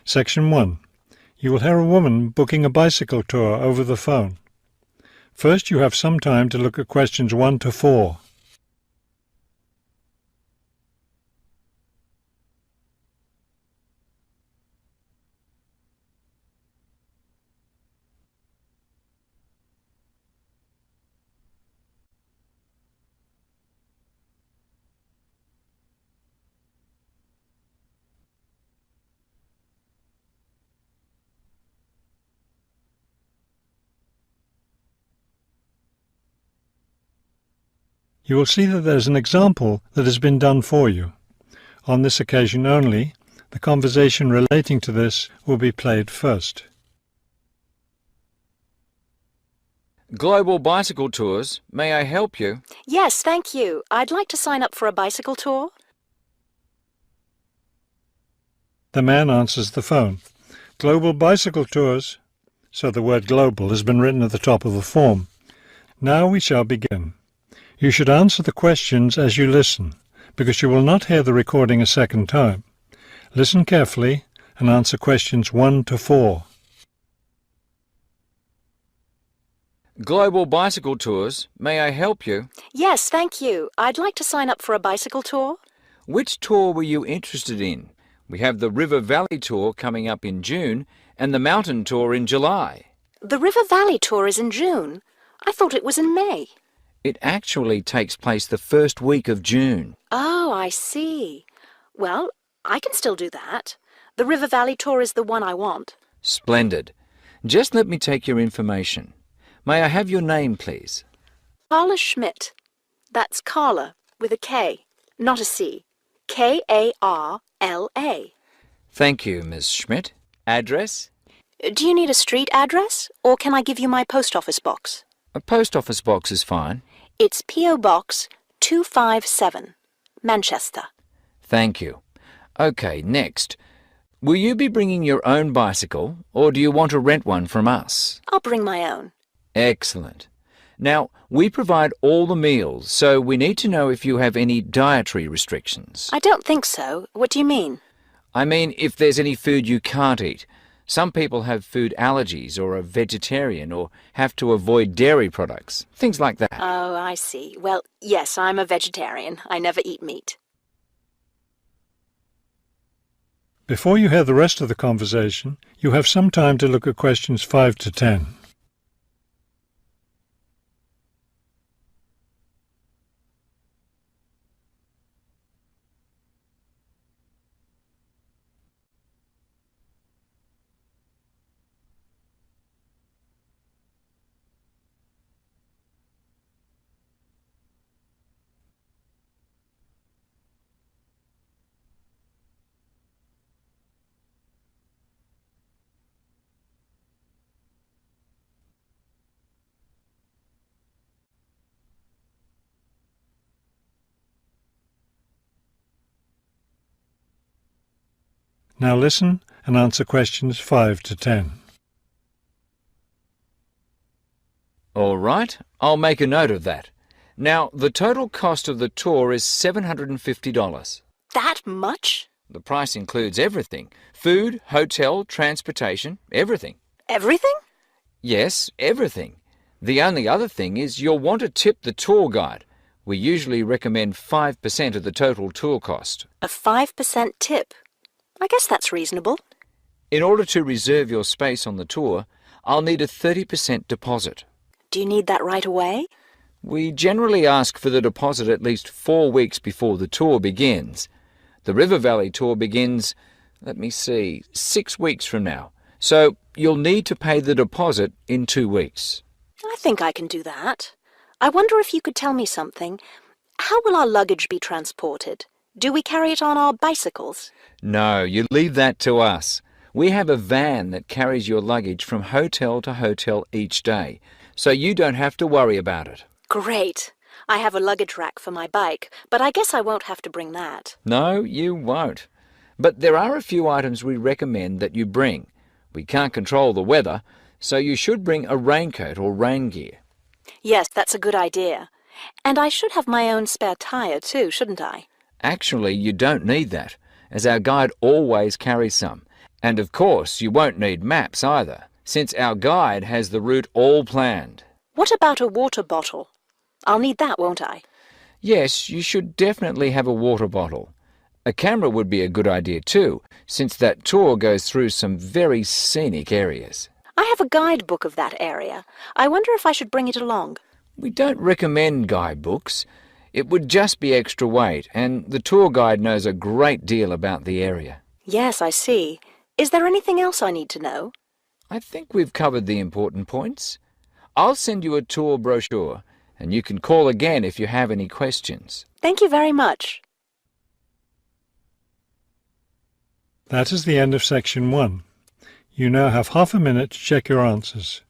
Section 1. You will hear a woman booking a bicycle tour over the phone. First, you have some time to look at questions 1 to 4. You will see that there is an example that has been done for you. On this occasion only, the conversation relating to this will be played first. Global Bicycle Tours, may I help you? Yes, thank you. I'd like to sign up for a bicycle tour. The man answers the phone. Global Bicycle Tours. So the word global has been written at the top of the form. Now we shall begin. You should answer the questions as you listen, because you will not hear the recording a second time. Listen carefully and answer questions 1 to 4. Global Bicycle Tours, may I help you? Yes, thank you. I'd like to sign up for a bicycle tour. Which tour were you interested in? We have the River Valley Tour coming up in June and the Mountain Tour in July. The River Valley tour is in June. I thought it was in May. It actually takes place the first week of June. Oh, I see. Well, I can still do that. The River Valley tour is the one I want. Splendid. Just let me take your information. May I have your name, please? Carla Schmidt. That's Carla with a K, not a C. K-A-R-L-A. Thank you, Miss Schmidt. Address? Do you need a street address, or can I give you my post office box? A post office box is fine. It's P.O. Box 257, Manchester. Thank you. OK, next. Will you be bringing your own bicycle, or do you want to rent one from us? I'll bring my own. Excellent. Now, we provide all the meals, so we need to know if you have any dietary restrictions. I don't think so. What do you mean? I mean, if there's any food you can't eat. Some people have food allergies or are vegetarian or have to avoid dairy products, things like that. Oh, I see. Well, yes, I'm a vegetarian. I never eat meat. Before you hear the rest of the conversation, you have some time to look at questions 5 to 10. Now listen and answer questions 5 to 10. All right, I'll make a note of that. Now, the total cost of the tour is $750. That much? The price includes everything. Food, hotel, transportation, everything. Everything? Yes, everything. The only other thing is you'll want to tip the tour guide. We usually recommend 5% of the total tour cost. A 5% tip. I guess that's reasonable. In order to reserve your space on the tour, I'll need a 30% deposit. Do you need that right away? We generally ask for the deposit at least 4 weeks before the tour begins. The River Valley tour begins, 6 weeks from now. So you'll need to pay the deposit in 2 weeks. I think I can do that. I wonder if you could tell me something. How will our luggage be transported? Do we carry it on our bicycles? No, you leave that to us. We have a van that carries your luggage from hotel to hotel each day, so you don't have to worry about it. Great. I have a luggage rack for my bike, but I guess I won't have to bring that. No, you won't. But there are a few items we recommend that you bring. We can't control the weather, so you should bring a raincoat or rain gear. Yes, that's a good idea. And I should have my own spare tire too, shouldn't I? Actually, you don't need that, as our guide always carries some. And of course, you won't need maps either, since our guide has the route all planned. What about a water bottle? I'll need that, won't I? Yes, you should definitely have a water bottle. A camera would be a good idea too, since that tour goes through some very scenic areas. I have a guidebook of that area. I wonder if I should bring it along. We don't recommend guidebooks. It would just be extra weight, and the tour guide knows a great deal about the area. Yes, I see. Is there anything else I need to know? I think we've covered the important points. I'll send you a tour brochure, and you can call again if you have any questions. Thank you very much. That is the end of section 1. You now have half a minute to check your answers.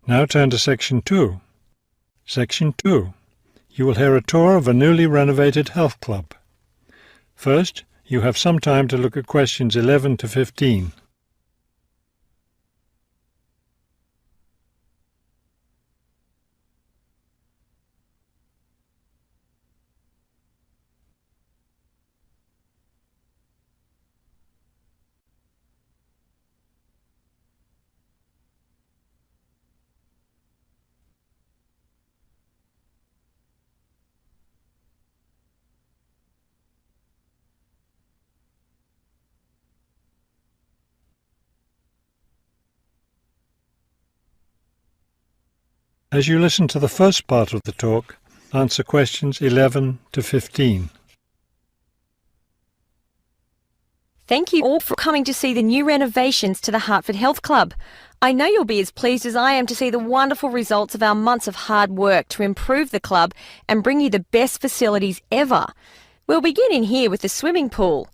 Now turn to section 2. Section 2. You will hear a tour of a newly renovated health club. First, you have some time to look at questions 11 to 15. As you listen to the first part of the talk, answer questions 11 to 15. Thank you all for coming to see the new renovations to the Hartford Health Club. I know you'll be as pleased as I am to see the wonderful results of our months of hard work to improve the club and bring you the best facilities ever. We'll begin in here with the swimming pool.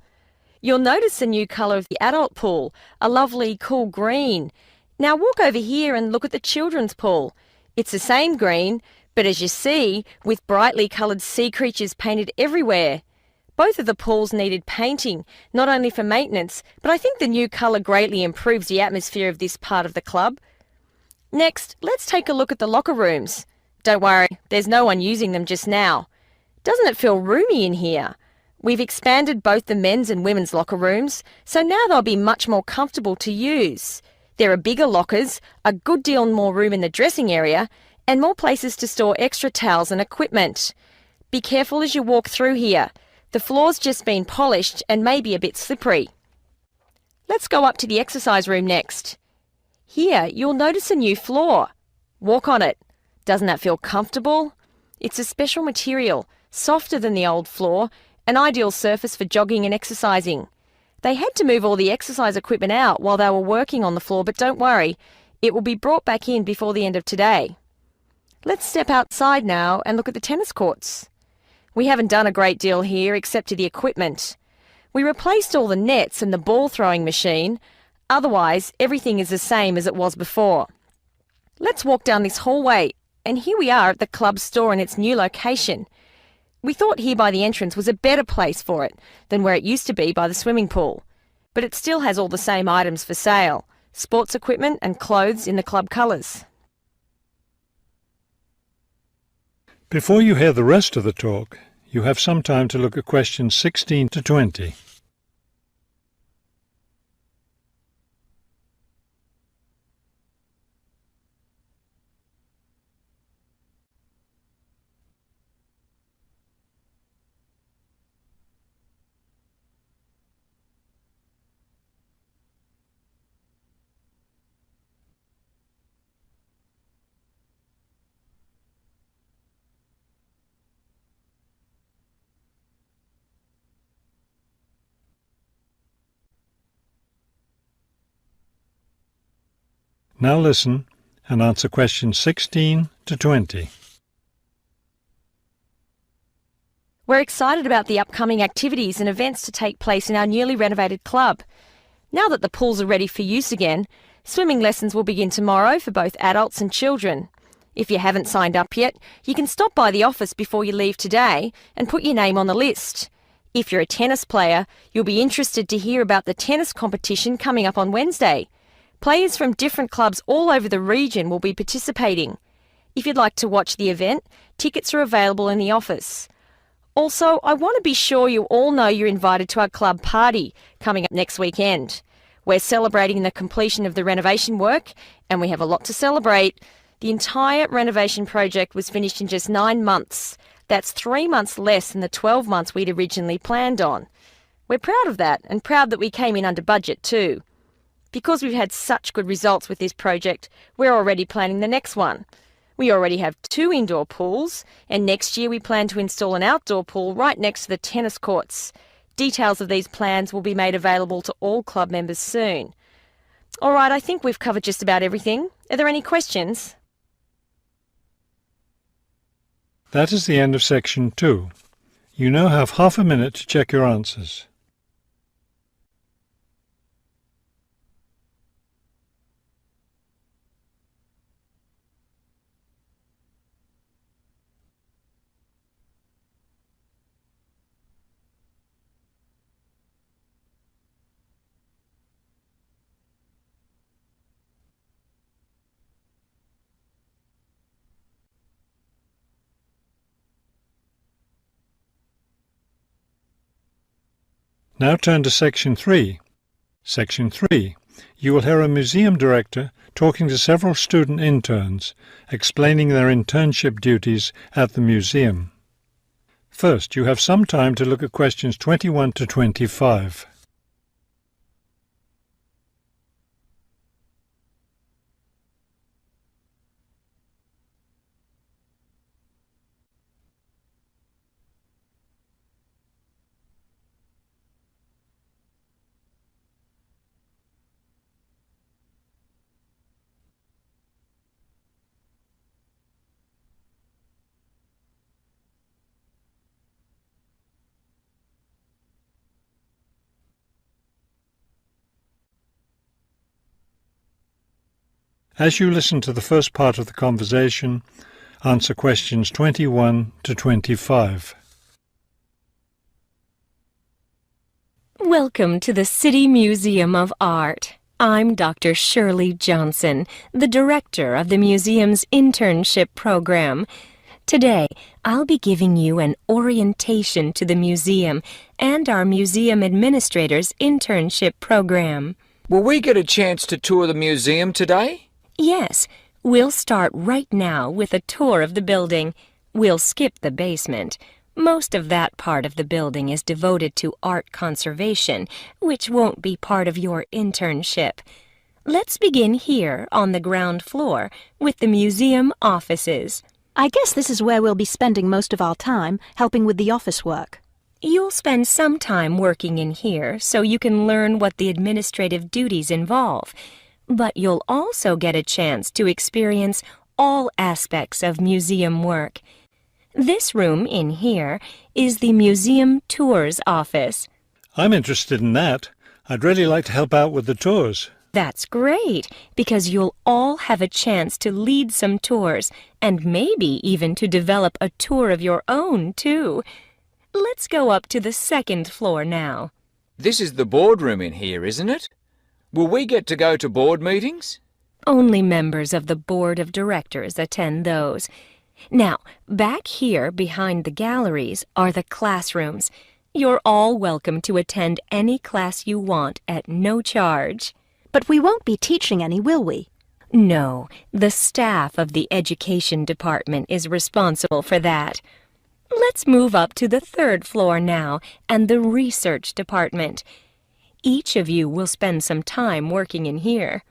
You'll notice the new colour of the adult pool, a lovely cool green. Now walk over here and look at the children's pool. It's the same green, but as you see, with brightly coloured sea creatures painted everywhere. Both of the pools needed painting, not only for maintenance, but I think the new colour greatly improves the atmosphere of this part of the club. Next, let's take a look at the locker rooms. Don't worry, there's no one using them just now. Doesn't it feel roomy in here? We've expanded both the men's and women's locker rooms, so now they'll be much more comfortable to use. There are bigger lockers, a good deal more room in the dressing area, and more places to store extra towels and equipment. Be careful as you walk through here. The floor's just been polished and may be a bit slippery. Let's go up to the exercise room next. Here, you'll notice a new floor. Walk on it. Doesn't that feel comfortable? It's a special material, softer than the old floor, an ideal surface for jogging and exercising. They had to move all the exercise equipment out while they were working on the floor, but don't worry, it will be brought back in before the end of today. Let's step outside now and look at the tennis courts. We haven't done a great deal here except to the equipment. We replaced all the nets and the ball throwing machine. Otherwise, everything is the same as it was before. Let's walk down this hallway, and here we are at the club store in its new location. We thought here by the entrance was a better place for it than where it used to be by the swimming pool. But it still has all the same items for sale, sports equipment and clothes in the club colours. Before you hear the rest of the talk, you have some time to look at questions 16 to 20. Now listen and answer questions 16 to 20. We're excited about the upcoming activities and events to take place in our newly renovated club. Now that the pools are ready for use again, swimming lessons will begin tomorrow for both adults and children. If you haven't signed up yet, you can stop by the office before you leave today and put your name on the list. If you're a tennis player, you'll be interested to hear about the tennis competition coming up on Wednesday. Players from different clubs all over the region will be participating. If you'd like to watch the event, tickets are available in the office. Also, I want to be sure you all know you're invited to our club party coming up next weekend. We're celebrating the completion of the renovation work, and we have a lot to celebrate. The entire renovation project was finished in just 9 months. That's 3 months less than the 12 months we'd originally planned on. We're proud of that, and proud that we came in under budget too. Because we've had such good results with this project, we're already planning the next one. We already have 2 indoor pools, and next year we plan to install an outdoor pool right next to the tennis courts. Details of these plans will be made available to all club members soon. All right, I think we've covered just about everything. Are there any questions? That is the end of section 2. You now have half a minute to check your answers. Now turn to Section 3. Section 3. You will hear a museum director talking to several student interns, explaining their internship duties at the museum. First, you have some time to look at questions 21 to 25. As you listen to the first part of the conversation, answer questions 21 to 25. Welcome to the City Museum of Art. I'm Dr. Shirley Johnson, the director of the museum's internship program. Today, I'll be giving you an orientation to the museum and our museum administrator's internship program. Will we get a chance to tour the museum today? Yes, we'll start right now with a tour of the building. We'll skip the basement. Most of that part of the building is devoted to art conservation, which won't be part of your internship. Let's begin here on the ground floor with the museum offices. I guess this is where we'll be spending most of our time, helping with the office work. You'll spend some time working in here so you can learn what the administrative duties involve. But you'll also get a chance to experience all aspects of museum work. This room in here is the Museum Tours office. I'm interested in that. I'd really like to help out with the tours. That's great, because you'll all have a chance to lead some tours, and maybe even to develop a tour of your own, too. Let's go up to the second floor now. This is the boardroom in here, isn't it? Will we get to go to board meetings? Only members of the board of directors attend those. Now, back here behind the galleries are the classrooms. You're all welcome to attend any class you want at no charge. But we won't be teaching any, will we? No, the staff of the education department is responsible for that. Let's move up to the third floor now and the research department. Each of you will spend some time working in here.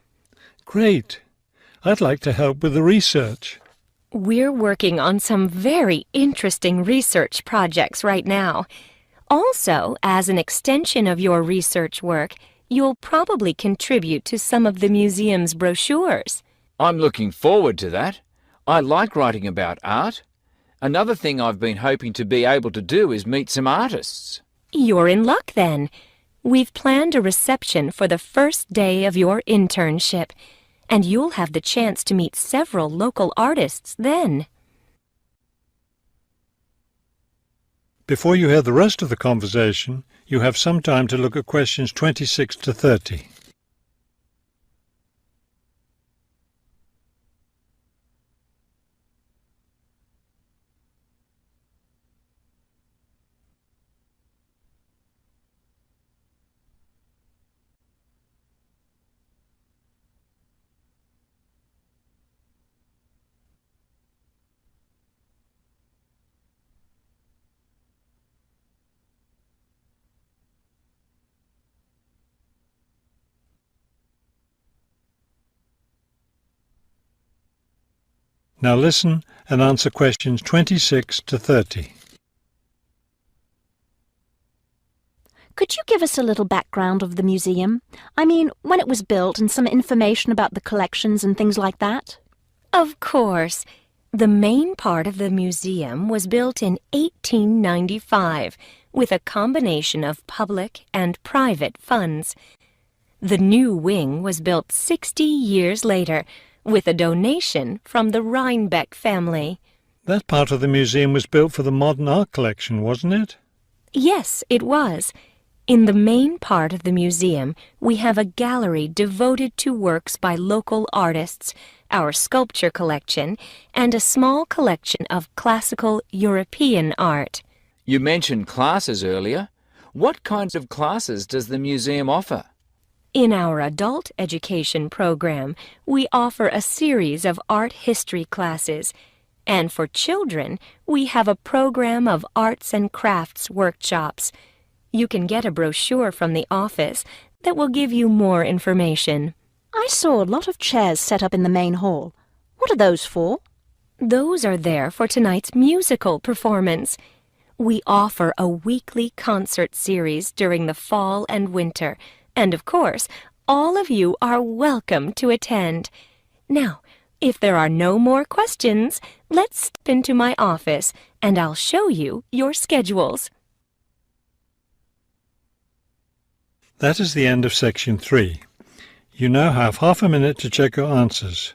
Great. I'd like to help with the research. We're working on some very interesting research projects right now. Also, as an extension of your research work, you'll probably contribute to some of the museum's brochures. I'm looking forward to that. I like writing about art. Another thing I've been hoping to be able to do is meet some artists. You're in luck then. We've planned a reception for the first day of your internship, and you'll have the chance to meet several local artists then. Before you hear the rest of the conversation, you have some time to look at questions 26 to 30. Now listen and answer questions 26 to 30. Could you give us a little background of the museum? I mean, when it was built and some information about the collections and things like that? Of course. The main part of the museum was built in 1895 with a combination of public and private funds. The new wing was built 60 years later with a donation from the Rhinebeck family. That part of the museum was built for the modern art collection, wasn't it? Yes, it was. In the main part of the museum, we have a gallery devoted to works by local artists, our sculpture collection, and a small collection of classical European art. You mentioned classes earlier. What kinds of classes does the museum offer? In our adult education program, we offer a series of art history classes, and for children, we have a program of arts and crafts workshops. You can get a brochure from the office that will give you more information. I saw a lot of chairs set up in the main hall. What are those for? Those are there for tonight's musical performance. We offer a weekly concert series during the fall and winter, and of course, all of you are welcome to attend. Now, if there are no more questions, let's step into my office and I'll show you your schedules. That is the end of section 3. You now have half a minute to check your answers.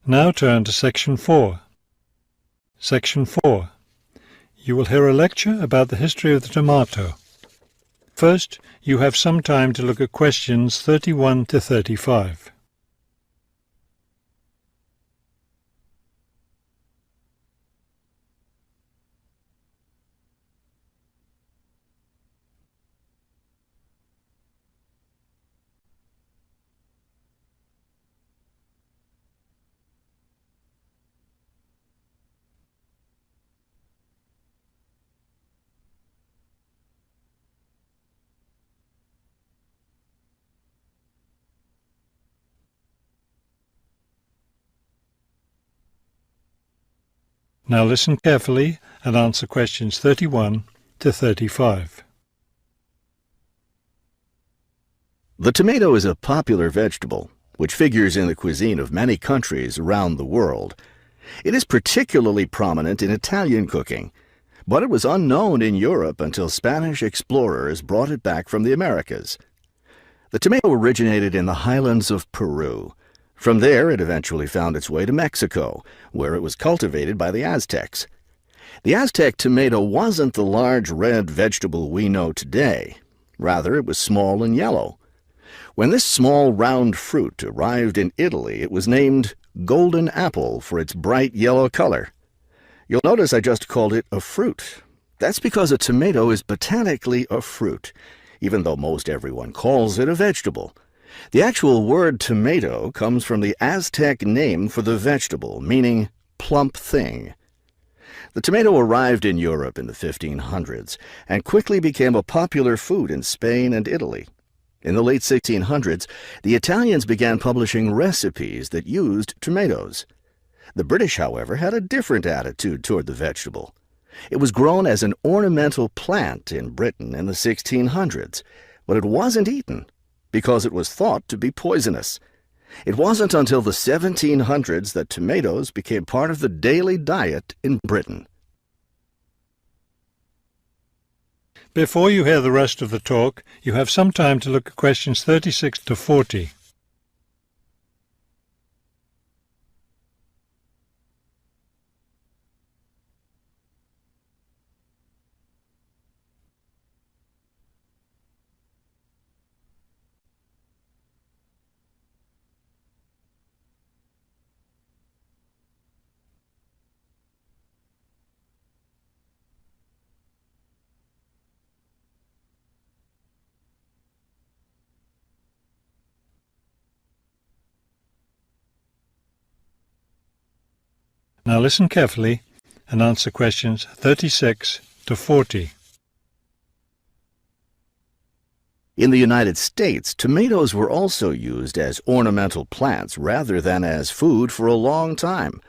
Now turn to Section 4. Section 4. You will hear a lecture about the history of the tomato. First, you have some time to look at questions 31 to 35. Now listen carefully and answer questions 31 to 35. The tomato is a popular vegetable, which figures in the cuisine of many countries around the world. It is particularly prominent in Italian cooking, but it was unknown in Europe until Spanish explorers brought it back from the Americas. The tomato originated in the highlands of Peru. From there, it eventually found its way to Mexico, where it was cultivated by the Aztecs. The Aztec tomato wasn't the large red vegetable we know today. Rather, it was small and yellow. When this small round fruit arrived in Italy, it was named golden apple for its bright yellow color. You'll notice I just called it a fruit. That's because a tomato is botanically a fruit, even though most everyone calls it a vegetable. The actual word tomato comes from the Aztec name for the vegetable, meaning plump thing. The tomato arrived in Europe in the 1500s and quickly became a popular food in Spain and Italy. In the late 1600s, the Italians began publishing recipes that used tomatoes. The British, however, had a different attitude toward the vegetable. It was grown as an ornamental plant in Britain in the 1600s, but it wasn't eaten because it was thought to be poisonous. It wasn't until the 1700s that tomatoes became part of the daily diet in Britain. Before you hear the rest of the talk, you have some time to look at questions 36 to 40. Now listen carefully and answer questions 36 to 40. In the United States, tomatoes were also used as ornamental plants rather than as food for a long time.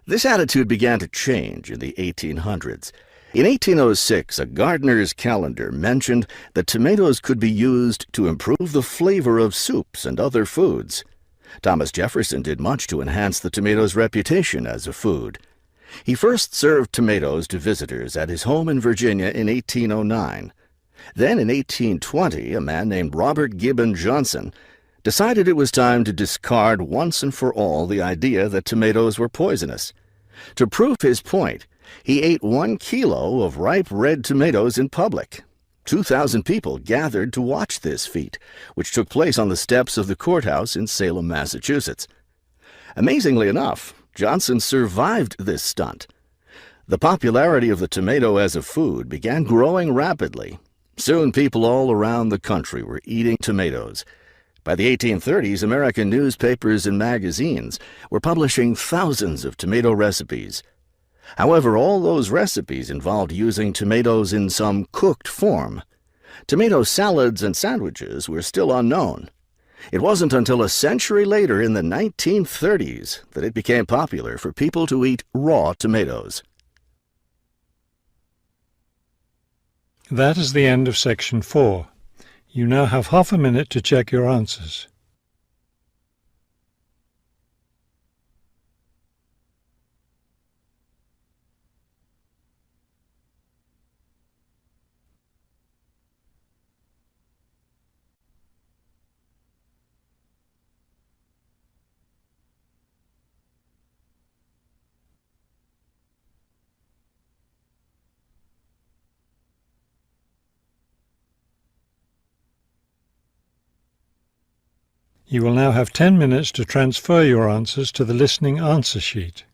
This attitude began to change in the 1800s. In 1806, a gardener's calendar mentioned that tomatoes could be used to improve the flavor of soups and other foods. Thomas Jefferson did much to enhance the tomato's reputation as a food. He first served tomatoes to visitors at his home in Virginia in 1809. Then in 1820, a man named Robert Gibbon Johnson decided it was time to discard once and for all the idea that tomatoes were poisonous. To prove his point, he ate 1 kilo of ripe red tomatoes in public. 2,000 people gathered to watch this feat, which took place on the steps of the courthouse in Salem, Massachusetts. Amazingly enough, Johnson survived this stunt. The popularity of the tomato as a food began growing rapidly. Soon people all around the country were eating tomatoes. By the 1830s, American newspapers and magazines were publishing thousands of tomato recipes. However, all those recipes involved using tomatoes in some cooked form. Tomato salads and sandwiches were still unknown. It wasn't until a century later, in the 1930s, that it became popular for people to eat raw tomatoes. That is the end of section 4. You now have half a minute to check your answers. You will now have 10 minutes to transfer your answers to the listening answer sheet.